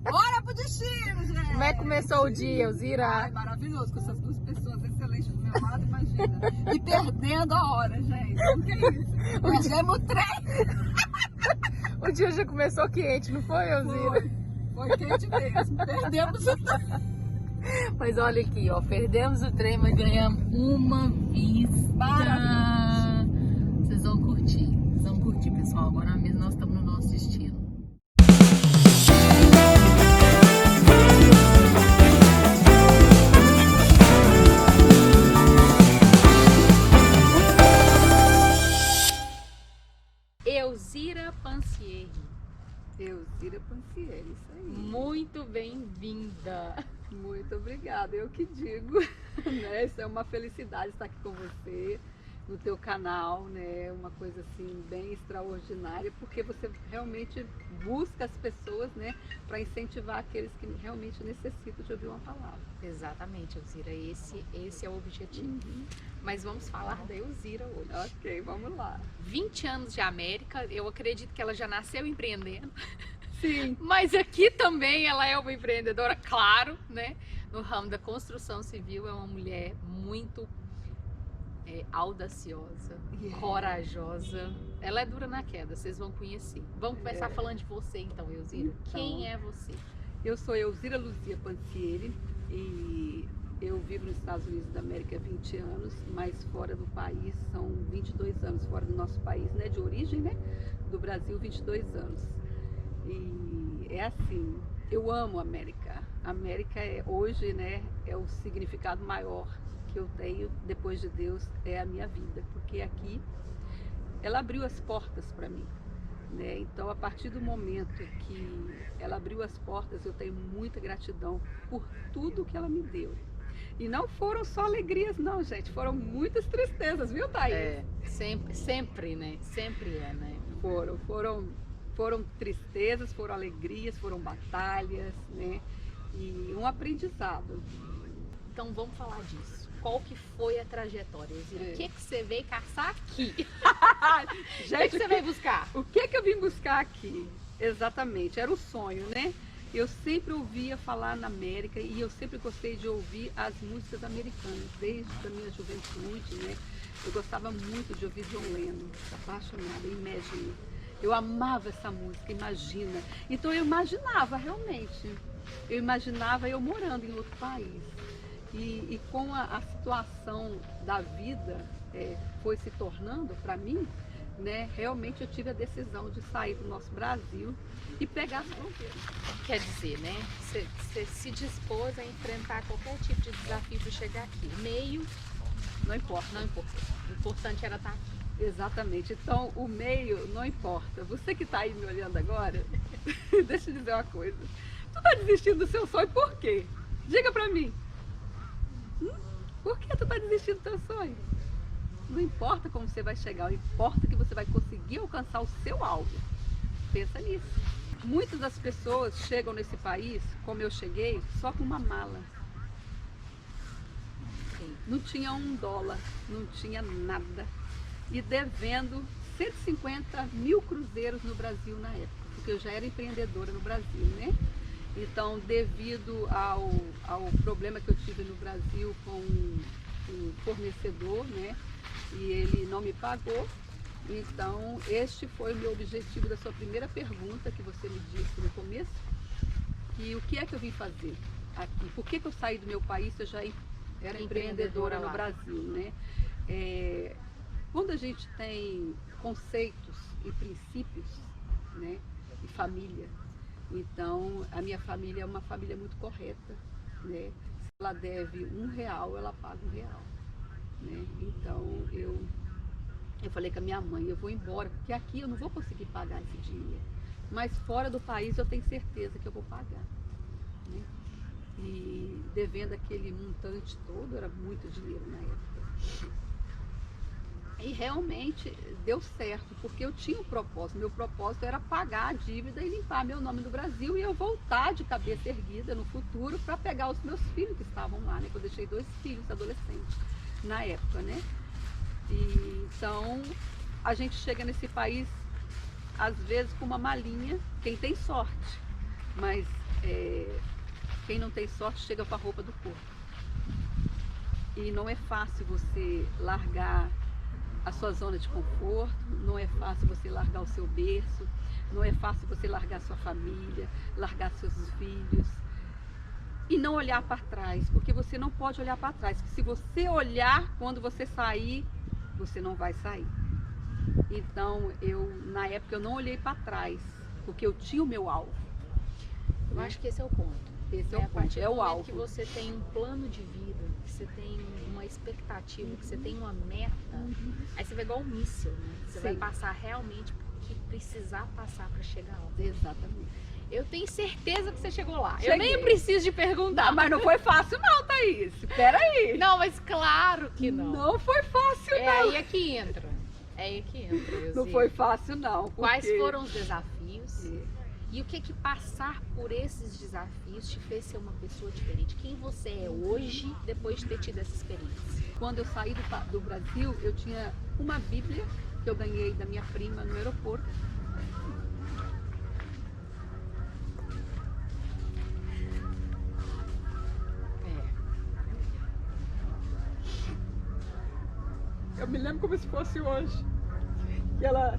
Bora pro destino, gente! Como é que começou o dia, Elzira? Ai, maravilhoso, com essas duas pessoas excelentes do meu lado, imagina. E perdendo a hora, gente. O que é isso? Perdemos o trem. O dia já começou quente, não foi, Elzira? Foi quente mesmo. Perdemos o trem. Mas olha aqui, ó, perdemos o trem, mas ganhamos uma vista. Maravilhoso. Vocês vão curtir, pessoal. Agora mesmo nós estamos no nosso destino. Elzira Pancieri. Elzira Pancieri, isso aí. Muito bem-vinda. Muito obrigada, eu que digo, né? Isso é uma felicidade estar aqui com você, no teu canal, né? Uma coisa assim bem extraordinária, porque você realmente busca as pessoas, né? Para incentivar aqueles que realmente necessitam de ouvir uma palavra. Exatamente, Elzira, esse é o objetivo. Mas vamos falar da Elzira hoje. Ok, vamos lá. 20 anos de América, eu acredito que ela já nasceu empreendendo. Sim. Mas aqui também ela é uma empreendedora, claro, né? No ramo da construção civil, é uma mulher muito audaciosa, corajosa. Ela é dura na queda, vocês vão conhecer. Vamos começar falando de você então, Elzira. Então, quem é você? Eu sou Elzira Luzia Pancieri e eu vivo nos Estados Unidos da América há 20 anos, mas fora do país são 22 anos, fora do nosso país, né? De origem, né? Do Brasil, 22 anos. E é assim, eu amo a América. A América hoje, né, é o significado maior que eu tenho depois de Deus, é a minha vida, porque aqui ela abriu as portas para mim, né? Então, a partir do momento que ela abriu as portas, eu tenho muita gratidão por tudo que ela me deu. E não foram só alegrias, não, gente, foram muitas tristezas, viu, Thaís? Sempre, né? Sempre é, né? Foram tristezas, foram alegrias, foram batalhas, né? E um aprendizado. Então vamos falar disso. Qual que foi a trajetória, Elzira? O que você veio caçar aqui? Gente, o que você veio buscar? O que eu vim buscar aqui? Exatamente, era um sonho, né? Eu sempre ouvia falar na América e eu sempre gostei de ouvir as músicas americanas, desde a minha juventude, né? Eu gostava muito de ouvir John Lennon, apaixonada, Imagine. Eu amava essa música, Imagina. Então eu imaginava realmente, eu morando em outro país. E com a situação da vida foi se tornando para mim, né, realmente eu tive a decisão de sair do nosso Brasil e pegar as fronteiras. Quer dizer, né? Você se dispôs a enfrentar qualquer tipo de desafio para chegar aqui. Meio, não importa. Não importa. O importante era estar aqui. Exatamente. Então, o meio não importa. Você que está aí me olhando agora, deixa eu dizer uma coisa. Tu está desistindo do seu sonho por quê? Diga para mim. Por que tu está desistindo do teu sonho? Não importa como você vai chegar, importa que você vai conseguir alcançar o seu alvo. Pensa nisso. Muitas das pessoas chegam nesse país, como eu cheguei, só com uma mala. Não tinha $1, não tinha nada. E devendo 150 mil cruzeiros no Brasil na época, porque eu já era empreendedora no Brasil, né? Então, devido ao problema que eu tive no Brasil com um fornecedor, né? E ele não me pagou. Então, este foi o meu objetivo da sua primeira pergunta que você me disse no começo. E o que é que eu vim fazer aqui? Por que eu saí do meu país se eu já era empreendedora no Brasil, né? Quando a gente tem conceitos e princípios, né? E família, então a minha família é uma família muito correta, né? Se ela deve R$1, ela paga R$1, né? Então eu falei com a minha mãe, eu vou embora, porque aqui eu não vou conseguir pagar esse dinheiro, mas fora do país eu tenho certeza que eu vou pagar, né? E devendo aquele montante todo, era muito dinheiro na época. E realmente deu certo, porque eu tinha um propósito. Meu propósito era pagar a dívida e limpar meu nome no Brasil e eu voltar de cabeça erguida no futuro para pegar os meus filhos que estavam lá, né? Que eu deixei 2 filhos adolescentes na época, né? E, então, a gente chega nesse país, às vezes, com uma malinha, quem tem sorte. mas quem não tem sorte chega com a roupa do corpo. E não é fácil você largar a sua zona de conforto, não é fácil você largar o seu berço, não é fácil você largar a sua família, largar seus filhos e não olhar para trás, porque você não pode olhar para trás. Se você olhar quando você sair, você não vai sair. Então, na época, eu não olhei para trás, porque eu tinha o meu alvo. Eu acho que esse é o ponto. Esse é o ponto, é o alvo. Que você tem um plano de vida, que você tem uma expectativa, que você tem uma meta, aí você vai igual um míssil, né? Você vai passar realmente porque precisar passar para chegar lá. Exatamente. Eu tenho certeza que você chegou lá. Cheguei. Eu nem preciso de perguntar. Não, mas não foi fácil não, Thaís. Peraí. Não, mas claro que não. Não foi fácil não. Aí é que entra. É aí que entra. Não foi fácil não. Porque... Quais foram os desafios? E o que passar por esses desafios te fez ser uma pessoa diferente? Quem você é hoje, depois de ter tido essa experiência? Quando eu saí do Brasil, eu tinha uma Bíblia que eu ganhei da minha prima no aeroporto. Eu me lembro como se fosse hoje. E ela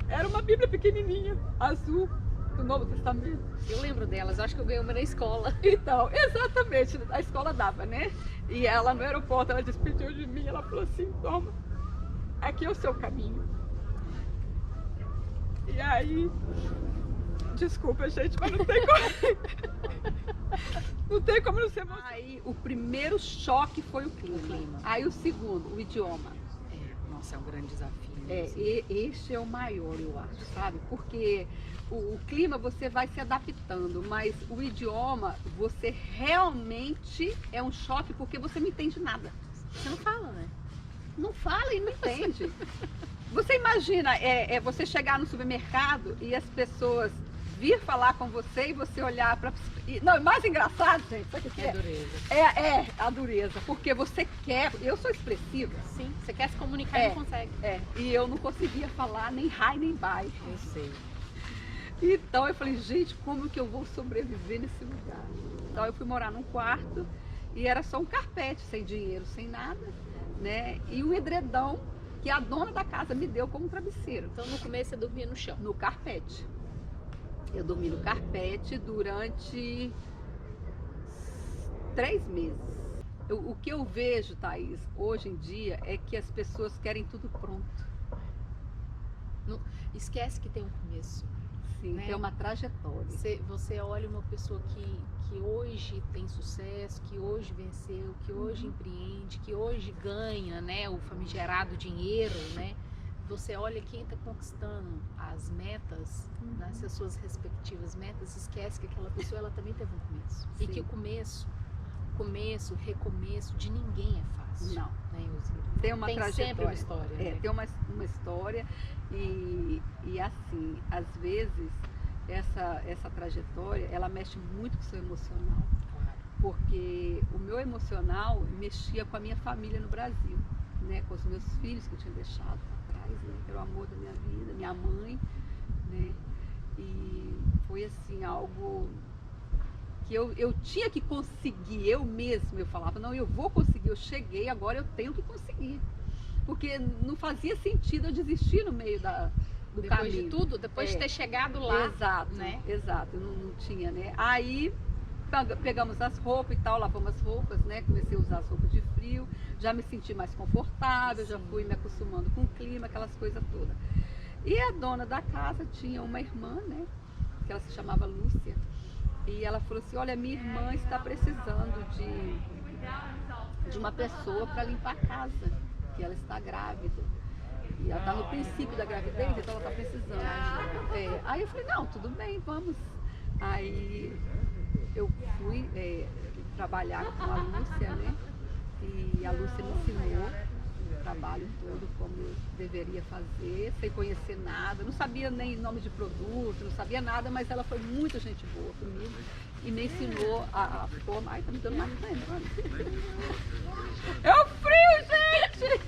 era uma Bíblia pequenininha, azul, do Novo Testamento. Eu lembro delas, acho que eu ganhei uma na escola. Então, exatamente, a escola dava, né? E ela no aeroporto, ela despediu de mim, ela falou assim, toma, aqui é o seu caminho. E aí, desculpa gente, mas não tem como, não tem como não ser emocionado. Aí o primeiro choque foi o clima. Aí o segundo, o idioma. Nossa, é um grande desafio. Este é o maior, eu acho, sabe? Porque o clima você vai se adaptando, mas o idioma, você realmente é um choque porque você não entende nada. Você não fala, né? Não fala e não entende. Você imagina, você chegar no supermercado e as pessoas vir falar com você e você olhar para... Não, mais engraçado, gente, sabe o que é? É dureza. É a dureza, porque você quer... Eu sou expressiva. Sim, você quer se comunicar e não consegue. E eu não conseguia falar nem high nem bye. Eu sei. Então eu falei, gente, como que eu vou sobreviver nesse lugar? Então eu fui morar num quarto e era só um carpete, sem dinheiro, sem nada, né? E um edredão que a dona da casa me deu como travesseiro. Então no começo você dormia no chão? No carpete. Eu dormi no carpete durante 3 meses. O que eu vejo, Thaís, hoje em dia, é que as pessoas querem tudo pronto. Esquece que tem um começo. Sim, né? Tem uma trajetória. Você olha uma pessoa que hoje tem sucesso, que hoje venceu, que hoje empreende, que hoje ganha, né, o famigerado dinheiro, né? Você olha quem está conquistando as metas, nas suas respectivas metas, esquece que aquela pessoa ela também teve um começo. Sim. E que o começo, recomeço de ninguém é fácil. Não. Né, Elzira? Tem uma trajetória. Sempre uma história. Né? Tem uma história e assim, às vezes essa trajetória, ela mexe muito com o seu emocional. Claro. Porque o meu emocional mexia com a minha família no Brasil, né? Com os meus filhos que eu tinha deixado para trás, né? Que era o amor da minha vida, minha mãe, né? E foi assim, algo que eu tinha que conseguir, eu mesma, eu falava, não, eu vou conseguir, eu cheguei, agora eu tenho que conseguir. Porque não fazia sentido eu desistir no meio do depois caminho. de tudo, depois de ter chegado lá. Exato, né? Exato, não tinha, né? Aí pegamos as roupas e tal, lavamos as roupas, né? Comecei a usar as roupas de frio, já me senti mais confortável, já fui me acostumando com o clima, aquelas coisas todas. E a dona da casa tinha uma irmã, né? Que ela se chamava Lúcia. E ela falou assim, olha, minha irmã está precisando de uma pessoa para limpar a casa, que ela está grávida. E ela está no princípio da gravidez, então ela está precisando. Aí eu falei, não, tudo bem, vamos. Aí eu fui trabalhar com a Lúcia, né? E a Lúcia me ensinou o trabalho todo, como eu deveria fazer, sem conhecer nada. Não sabia nem nome de produto, não sabia nada, mas ela foi muito gente boa comigo e me ensinou a forma. Ai, tá me dando mais tempo. É o frio, gente!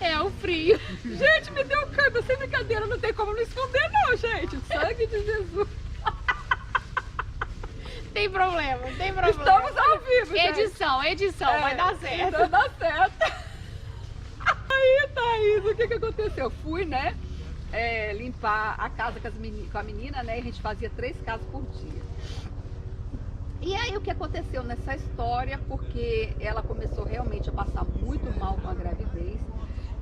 É o frio. Gente, me deu cãibra, sem brincadeira, não tem como não esconder não, gente. O sangue de Jesus. tem problema, não tem problema. Estamos ao vivo, gente. Edição, vai dar certo. Então dá certo. Aí, Thaís, o que aconteceu? Eu fui, né, limpar a casa com a menina, né, e a gente fazia 3 casas por dia. E aí o que aconteceu nessa história, porque ela começou realmente a passar muito mal com a gravidez,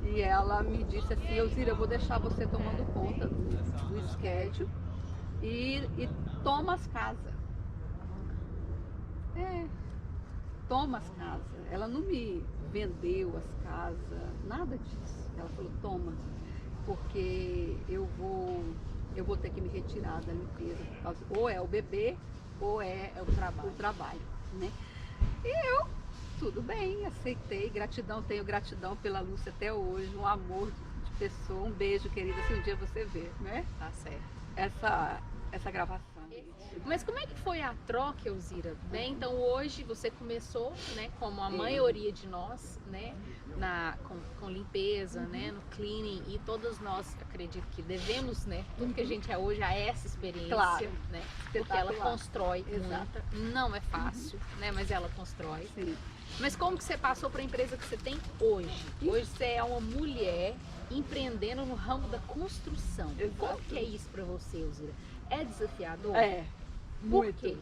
e ela me disse assim, Elzira, eu vou deixar você tomando conta do schedule e toma as casas. Toma as casas. Ela não me vendeu as casas, nada disso. Ela falou, toma, porque eu vou ter que me retirar da limpeza, por causa, ou é o bebê, ou é o trabalho, né? E eu, tudo bem, aceitei, gratidão, tenho gratidão pela Lúcia até hoje, um amor de pessoa, um beijo, querida, se um dia você ver, né? Tá certo. Essa gravação. Mas como é que foi a troca, Elzira? Né? Então hoje você começou, né, como a maioria de nós, né, com limpeza, né, no cleaning, e todos nós acredito que devemos, né, tudo que a gente é hoje a essa experiência, claro, né, porque ela constrói muita, não é fácil, né, mas ela constrói. Sim. Mas como que você passou para a empresa que você tem hoje? Hoje você é uma mulher empreendendo no ramo da construção. Exato. Como que é isso para você, Elzira? É desafiador? Muito. Por quê?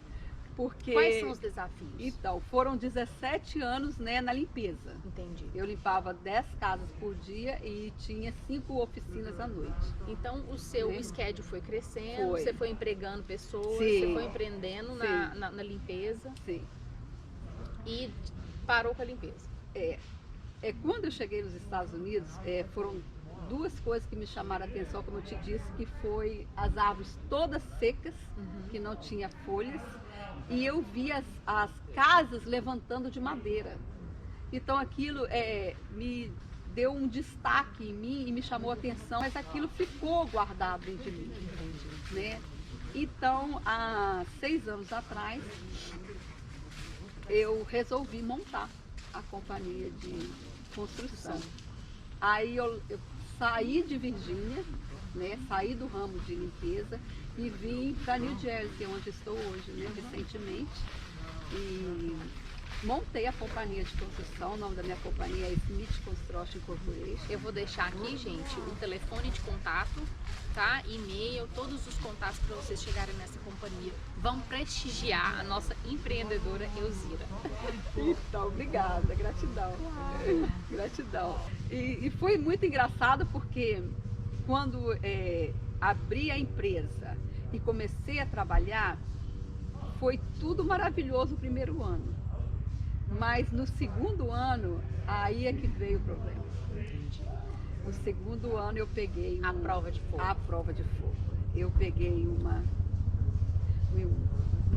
Porque, quais são os desafios? Então, foram 17 anos, né, na limpeza. Entendi. Eu limpava 10 casas por dia e tinha 5 oficinas à noite. Então o seu schedule foi crescendo, Foi. Você foi empregando pessoas, Sim. Você foi empreendendo na limpeza. Sim. E parou com a limpeza. Quando eu cheguei nos Estados Unidos, foram 2 coisas que me chamaram a atenção, como eu te disse, que foi as árvores todas secas, que não tinha folhas, e eu vi as casas levantando de madeira. Então aquilo me deu um destaque em mim e me chamou a atenção, mas aquilo ficou guardado dentro de mim, né? Então, há 6 anos atrás, eu resolvi montar a companhia de construção. Aí eu saí de Virgínia, né, saí do ramo de limpeza e vim para New Jersey, onde estou hoje, né, recentemente, e montei a companhia de construção. O nome da minha companhia é Smith Construction Corporation. Eu vou deixar aqui, gente, o telefone de contato, tá? E-mail, todos os contatos para vocês chegarem nessa companhia. Vão prestigiar a nossa empreendedora Elzira. Então, obrigada, gratidão. Gratidão. E foi muito engraçado porque quando abri a empresa e comecei a trabalhar, foi tudo maravilhoso o primeiro ano. Mas no segundo ano, aí é que veio o problema. No segundo ano eu peguei a prova de fogo. A prova de fogo. Eu peguei um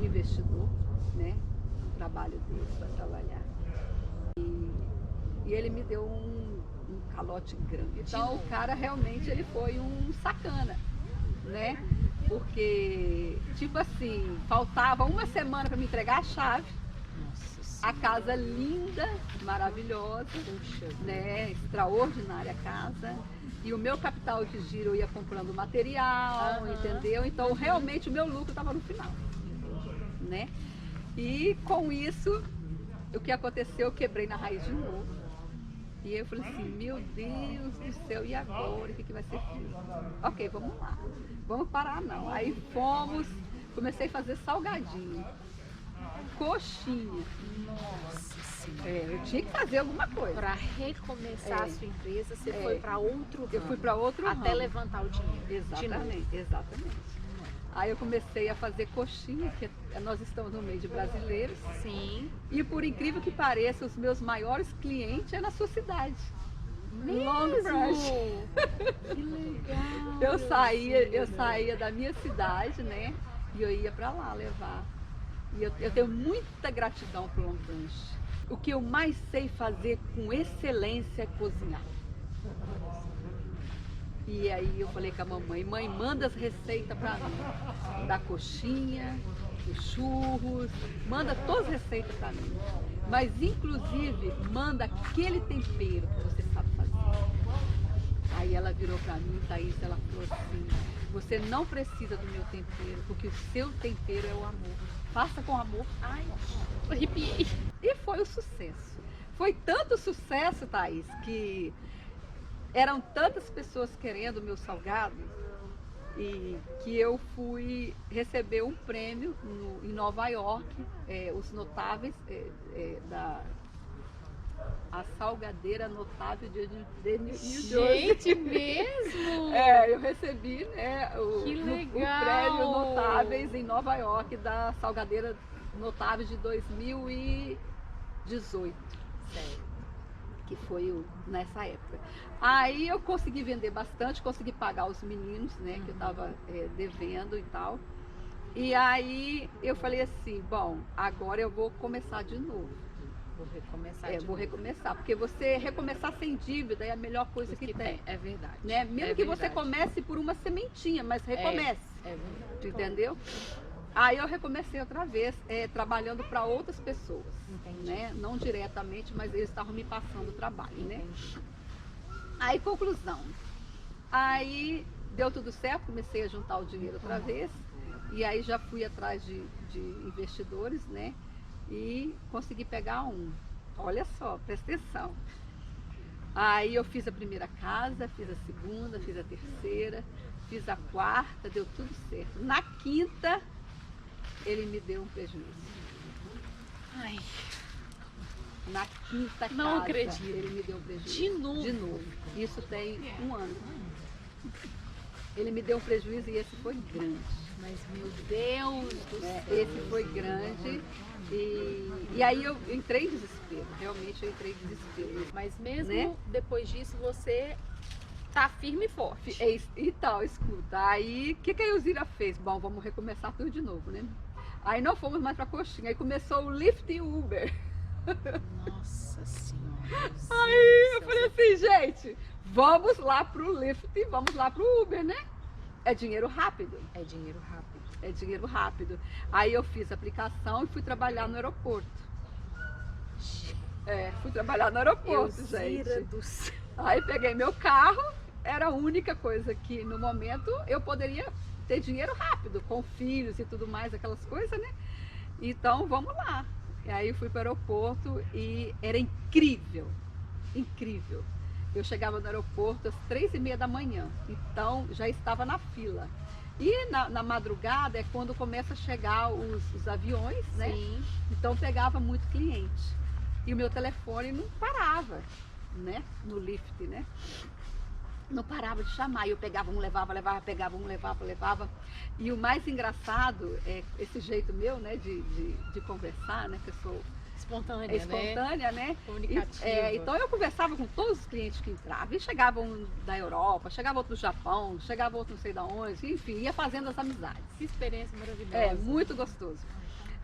investidor, né, no trabalho dele para trabalhar. E ele me deu um calote grande. Então o cara realmente ele foi um sacana, né? Porque, tipo assim, faltava uma semana para me entregar a chave. A casa linda, maravilhosa, né? Extraordinária a casa. E o meu capital de giro eu ia comprando material, entendeu? Então realmente o meu lucro estava no final, né? E com isso, o que aconteceu, eu quebrei na raiz de novo. E eu falei assim, meu Deus do céu, e agora? O que vai ser feito? Ok, vamos lá. Vamos parar não. Aí comecei a fazer salgadinho, coxinha. Nossa Senhora. Eu tinha que fazer alguma coisa. Para recomeçar a sua empresa, você foi para outro ramo. Eu fui para outro ramo. Até levantar o dinheiro. Exatamente, exatamente. Aí eu comecei a fazer coxinha, que nós estamos no meio de brasileiros. Sim. E por incrível que pareça, os meus maiores clientes é na sua cidade. Mesmo? Long Branch. Que legal. Eu saía da minha cidade, né? E eu ia para lá levar. E eu tenho muita gratidão pro Long Branch. O que eu mais sei fazer com excelência é cozinhar. E aí eu falei com a mamãe, mãe, manda as receitas para mim. Da coxinha, dos churros, manda todas as receitas para mim. Mas inclusive manda aquele tempero que você sabe fazer. Aí ela virou para mim, Thaís, ela falou assim, Você não precisa do meu tempero, porque o seu tempero é o amor. Faça com amor. Ai, arrepiei. E foi o sucesso. Foi tanto sucesso, Thaís, que eram tantas pessoas querendo o meu salgado, e que eu fui receber um prêmio em Nova York, os notáveis a salgadeira notável de New Jersey. Gente, mesmo? Eu recebi, né, o prêmio Notáveis em Nova York da salgadeira notável de 2018. Sério. Que foi nessa época. Aí eu consegui vender bastante, consegui pagar os meninos, né, que eu estava devendo e tal. E aí eu falei assim, bom, agora eu vou começar de novo. Vou recomeçar. Vou recomeçar, porque você recomeçar sem dívida é a melhor coisa que tem. É verdade. Né? Mesmo que você comece por uma sementinha, mas recomece. É verdade. Entendeu? Aí eu recomecei outra vez, trabalhando para outras pessoas. Entendi. Né? Não diretamente, mas eles estavam me passando o trabalho, né? Entendi. Aí, conclusão. Aí deu tudo certo, comecei a juntar o dinheiro outra vez. E aí já fui atrás de investidores, né? E consegui pegar um. Olha só, presta atenção. Aí eu fiz a primeira casa, fiz a segunda, fiz a terceira, fiz a quarta, deu tudo certo. Na quinta, ele me deu um prejuízo. Ai, Na quinta não casa, acredito. ele me deu um prejuízo. De novo? De novo. Isso tem um ano. Ele me deu um prejuízo e esse foi grande. mas meu Deus do céu. Esse foi grande. E aí eu entrei em desespero. Realmente eu entrei em desespero. Mas mesmo Né? depois disso, você tá firme e forte. E tal, escuta. Aí o que a Elzira fez? Bom, vamos recomeçar tudo de novo, né? Aí não fomos mais pra Coxinha. Aí começou o Lyft e Uber. Nossa Senhora. Aí eu falei assim, gente, vamos lá pro Lyft, vamos lá pro Uber, né? É dinheiro rápido. É dinheiro rápido. É dinheiro rápido. Aí eu fiz a aplicação e fui trabalhar no aeroporto. Fui trabalhar no aeroporto, Elzira gente. do céu. Aí peguei meu carro, era a única coisa que no momento eu poderia ter dinheiro rápido, com filhos e tudo mais, aquelas coisas, né? Então vamos lá. E aí fui para o aeroporto e era incrível, incrível. Eu chegava no aeroporto às 3h30 da manhã, então já estava na fila. E na madrugada é quando começa a chegar os aviões, né? Sim. Então pegava muito cliente. E o meu telefone não parava, né? No Lyft, né? Não parava de chamar. E eu pegava um, levava, pegava um, levava. E o mais engraçado é esse jeito meu, né? De conversar, né? Que eu sou espontânea, né? Comunicativa. Então eu conversava com todos os clientes que entravam. E chegava um da Europa, chegava outro do Japão, chegava outro não sei de onde. Enfim, ia fazendo as amizades. Que experiência maravilhosa. Muito gostoso.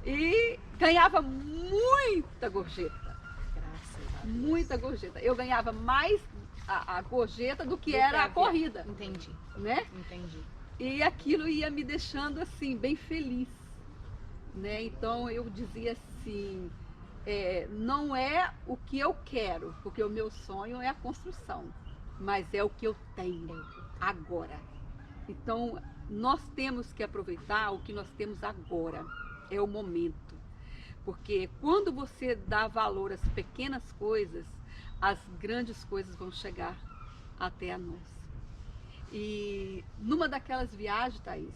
E ganhava muita gorjeta. Graças a Deus. Muita gorjeta. Eu ganhava mais a gorjeta do que era a corrida, Entendi, né? entendi. E aquilo ia me deixando assim, bem feliz, né? Então eu dizia assim, não é o que eu quero, porque o meu sonho é a construção, mas é o que eu tenho agora. Então nós temos que aproveitar o que nós temos agora, é o momento. Porque quando você dá valor às pequenas coisas, as grandes coisas vão chegar até a nós. E numa daquelas viagens, Thaís,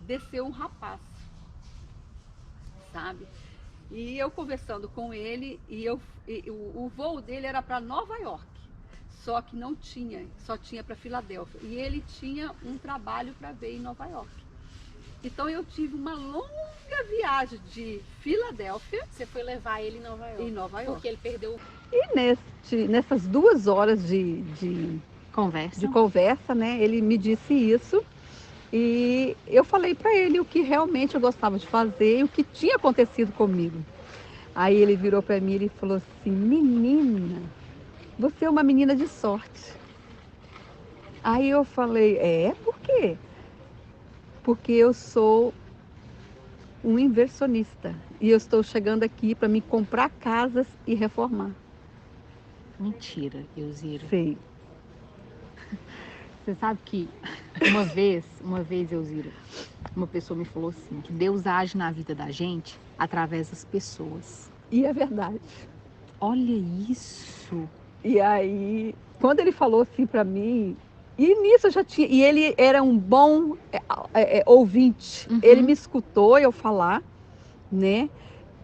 desceu um rapaz, sabe? E eu conversando com ele, o voo dele era para Nova York, só que não tinha, só tinha para Filadélfia. E ele tinha um trabalho para ver em Nova York. Então eu tive uma longa viagem de Filadélfia. Você foi levar ele em Nova York. Em Nova York. Porque ele perdeu E nessas 2 horas de conversa, né, ele me disse isso. E eu falei para ele o que realmente eu gostava de fazer e o que tinha acontecido comigo. Aí ele virou para mim e falou assim, menina, você é uma menina de sorte. Aí eu falei, por quê? Porque eu sou um inversionista e eu estou chegando aqui para me comprar casas e reformar. Mentira, Elzira. Sei. Você sabe que uma vez, Elzira, uma pessoa me falou assim, que Deus age na vida da gente através das pessoas. E é verdade. Olha isso! E aí, quando ele falou assim para mim, e nisso eu já tinha, e ele era um bom ouvinte, ele me escutou eu falar, né?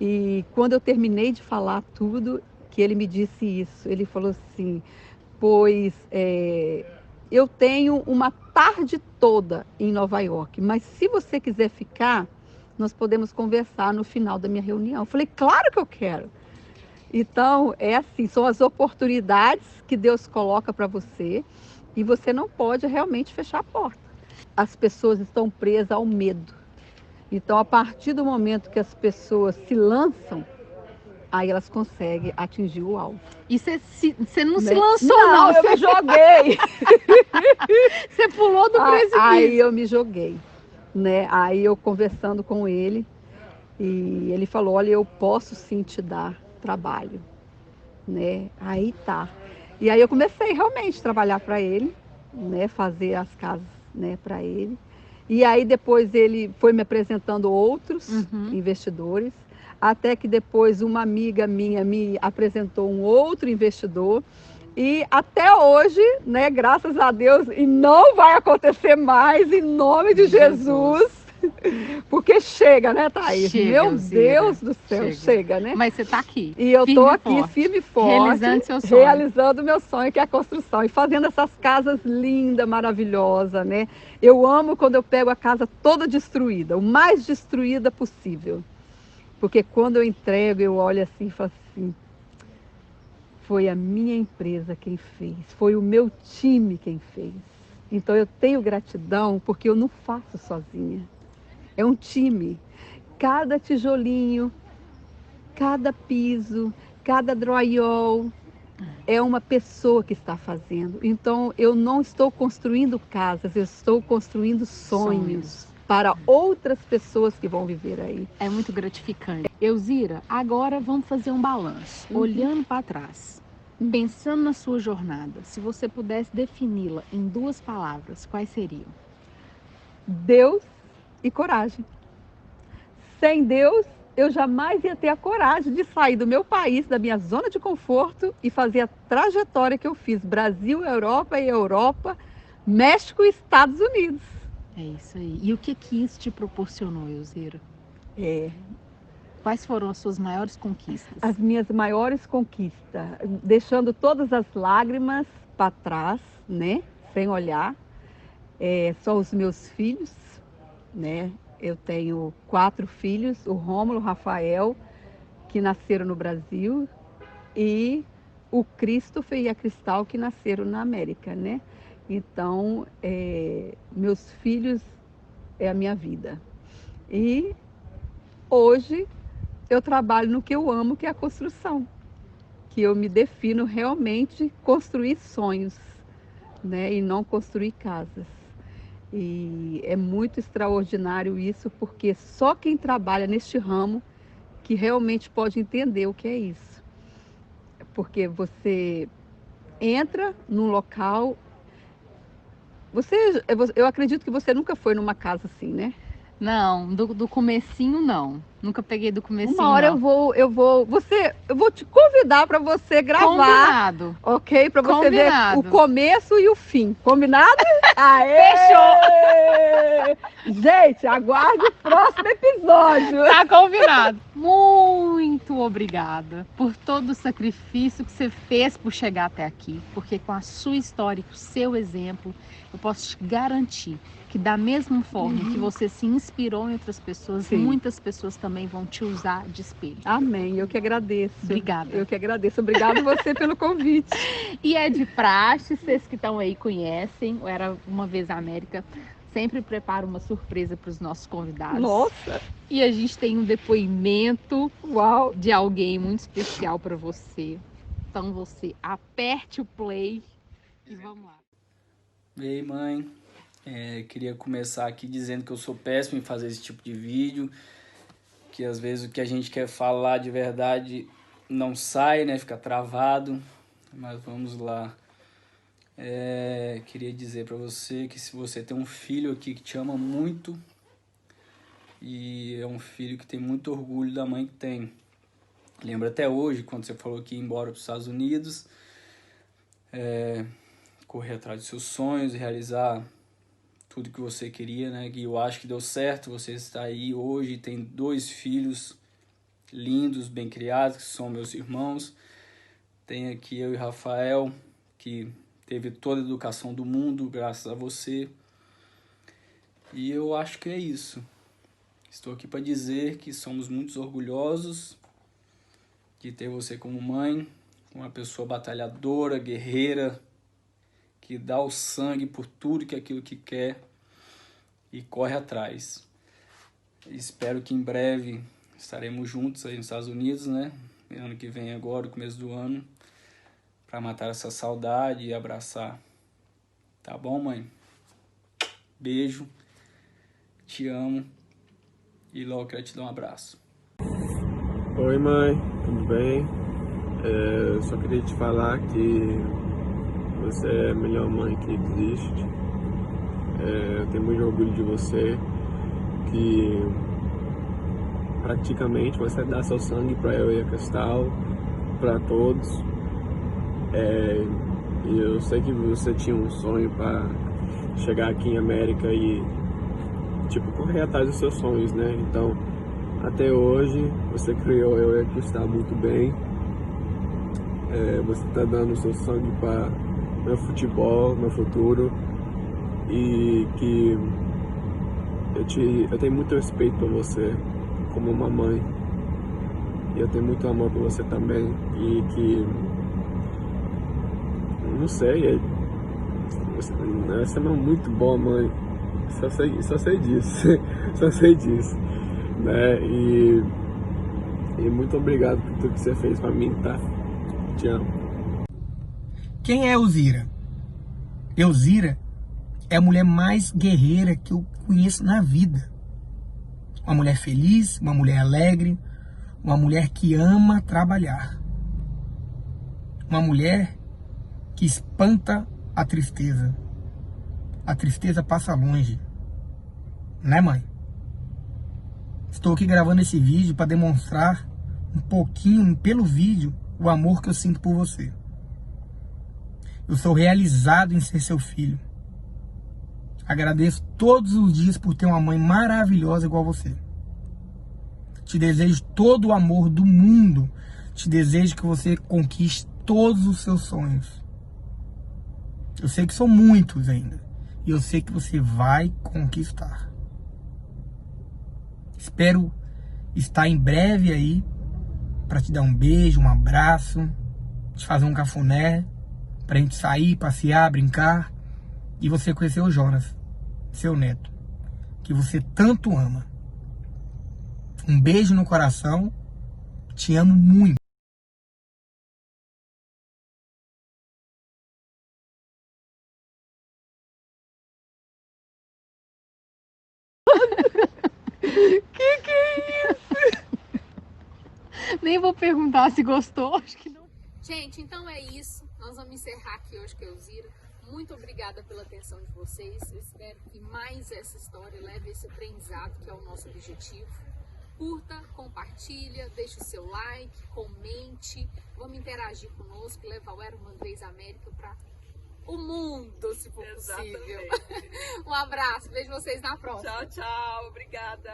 E quando eu terminei de falar tudo, que ele me disse isso, ele falou assim, pois eu tenho uma tarde toda em Nova York, mas se você quiser ficar, nós podemos conversar no final da minha reunião. Eu falei, claro que eu quero. Então, é assim, são as oportunidades que Deus coloca para você e você não pode realmente fechar a porta. As pessoas estão presas ao medo. Então, a partir do momento que as pessoas se lançam, aí elas conseguem atingir o alvo. E você não se Né? lançou, Não, eu me joguei. Você pulou do precipício. Aí eu me joguei, né? Aí eu conversando com ele, e ele falou, olha, eu posso sim te dar trabalho, né? Aí tá. E aí eu comecei realmente a trabalhar para ele, né? Fazer as casas, né, para ele. E aí depois ele foi me apresentando outros investidores, até que depois uma amiga minha me apresentou um outro investidor. E até hoje, né, graças a Deus, e não vai acontecer mais, em nome de Jesus. Porque chega, né, Thaís? Chega, Meu Elzira, Deus do céu, chega, né? Mas você está aqui. E eu estou aqui forte, firme e forte, realizando seu sonho. realizando o meu sonho, que é a construção, e fazendo essas casas lindas, maravilhosas, né? Eu amo quando eu pego a casa toda destruída, o mais destruída possível. Porque quando eu entrego, eu olho assim e falo assim, foi a minha empresa quem fez, foi o meu time quem fez. Então eu tenho gratidão porque eu não faço sozinha. É um time. Cada tijolinho, cada piso, cada drywall é uma pessoa que está fazendo. Então eu não estou construindo casas, eu estou construindo sonhos para outras pessoas que vão viver aí. É muito gratificante. Elzira, agora vamos fazer um balanço, olhando para trás. Pensando na sua jornada, se você pudesse defini-la em 2 palavras, quais seriam? Deus e coragem. Sem Deus, eu jamais ia ter a coragem de sair do meu país, da minha zona de conforto e fazer a trajetória que eu fiz. Brasil, Europa, México e Estados Unidos. É isso aí. E o que isso te proporcionou, Elzira? Quais foram as suas maiores conquistas? As minhas maiores conquistas, deixando todas as lágrimas para trás, né? Sem olhar. Só os meus filhos, né? Eu tenho 4 filhos, o Rômulo, o Rafael, que nasceram no Brasil, e o Christopher e a Cristal, que nasceram na América, né? Então, meus filhos é a minha vida. E hoje eu trabalho no que eu amo, que é a construção, que eu me defino realmente construir sonhos, né? E não construir casas. E é muito extraordinário isso, porque só quem trabalha neste ramo que realmente pode entender o que é isso. Porque você entra num local, eu acredito que você nunca foi numa casa assim, né? Não, do comecinho não. Nunca peguei do comecinho. Uma hora não. eu vou te convidar para você gravar. Combinado. Ok? Para você Combinado. ver o começo e o fim. Combinado? Aê! Fechou! Gente, aguarde o próximo episódio. Tá combinado. Muito obrigada por todo o sacrifício que você fez por chegar até aqui. Porque com a sua história e com o seu exemplo, eu posso te garantir que da mesma forma que você se inspirou em outras pessoas, Sim. muitas pessoas também vão te usar de espelho. Amém, eu que agradeço. Obrigada. Eu que agradeço. Obrigada você pelo convite. E é de praxe, vocês que estão aí conhecem, o Era Uma Vez América sempre prepara uma surpresa para os nossos convidados. Nossa! E a gente tem um depoimento Uau. de alguém muito especial para você. Então você aperte o play e vamos lá. Ei, mãe. Queria começar aqui dizendo que eu sou péssimo em fazer esse tipo de vídeo, que às vezes o que a gente quer falar de verdade não sai, né? Fica travado, mas vamos lá. Queria dizer para você que se você tem um filho aqui que te ama muito e é um filho que tem muito orgulho da mãe que tem. Lembro até hoje, quando você falou que ia embora para os Estados Unidos, correr atrás dos seus sonhos, realizar tudo que você queria, né? E eu acho que deu certo, você está aí hoje, tem 2 filhos lindos, bem criados, que são meus irmãos. Tem aqui eu e Rafael, que teve toda a educação do mundo, graças a você. E eu acho que é isso. Estou aqui para dizer que somos muito orgulhosos de ter você como mãe, uma pessoa batalhadora, guerreira, que dá o sangue por tudo que aquilo que quer e corre atrás. Espero que em breve estaremos juntos aí nos Estados Unidos, né? Ano que vem agora, no começo do ano, para matar essa saudade e abraçar. Tá bom, mãe? Beijo, te amo e logo quero te dar um abraço. Oi, mãe, tudo bem? Eu só queria te falar que você é a melhor mãe que existe. Eu tenho muito orgulho de você, que praticamente você dá seu sangue para eu e a Cristal, para todos. E eu sei que você tinha um sonho para chegar aqui em América e correr atrás dos seus sonhos, né? Então, até hoje você criou eu e a Cristal muito bem. Você está dando seu sangue para meu futebol, meu futuro, e que eu tenho muito respeito por você como uma mãe, e eu tenho muito amor por você também, e que não sei, você é uma muito boa mãe, só sei disso só sei disso, né? E muito obrigado por tudo que você fez pra mim, tá? Te amo. Quem é Elzira? Elzira é a mulher mais guerreira que eu conheço na vida. Uma mulher feliz, uma mulher alegre, uma mulher que ama trabalhar. Uma mulher que espanta a tristeza. A tristeza passa longe. Né, mãe? Estou aqui gravando esse vídeo para demonstrar um pouquinho, pelo vídeo, o amor que eu sinto por você. Eu sou realizado em ser seu filho. Agradeço todos os dias por ter uma mãe maravilhosa igual você. Te desejo todo o amor do mundo. Te desejo que você conquiste todos os seus sonhos. Eu sei que são muitos ainda. E eu sei que você vai conquistar. Espero estar em breve aí para te dar um beijo, um abraço, te fazer um cafuné, pra gente sair, passear, brincar e você conhecer o Jonas, seu neto, que você tanto ama. Um beijo no coração, te amo muito. Que é isso? Nem vou perguntar se gostou, acho que não. Gente, então é isso. Nós vamos encerrar aqui hoje com a Elzira. Muito obrigada pela atenção de vocês. Eu espero que mais essa história leve esse aprendizado, que é o nosso objetivo. Curta, compartilha, deixe o seu like, comente. Vamos interagir conosco, levar o Era Uma Vez América para o mundo, se for possível. Um abraço, vejo vocês na próxima. Tchau, tchau. Obrigada.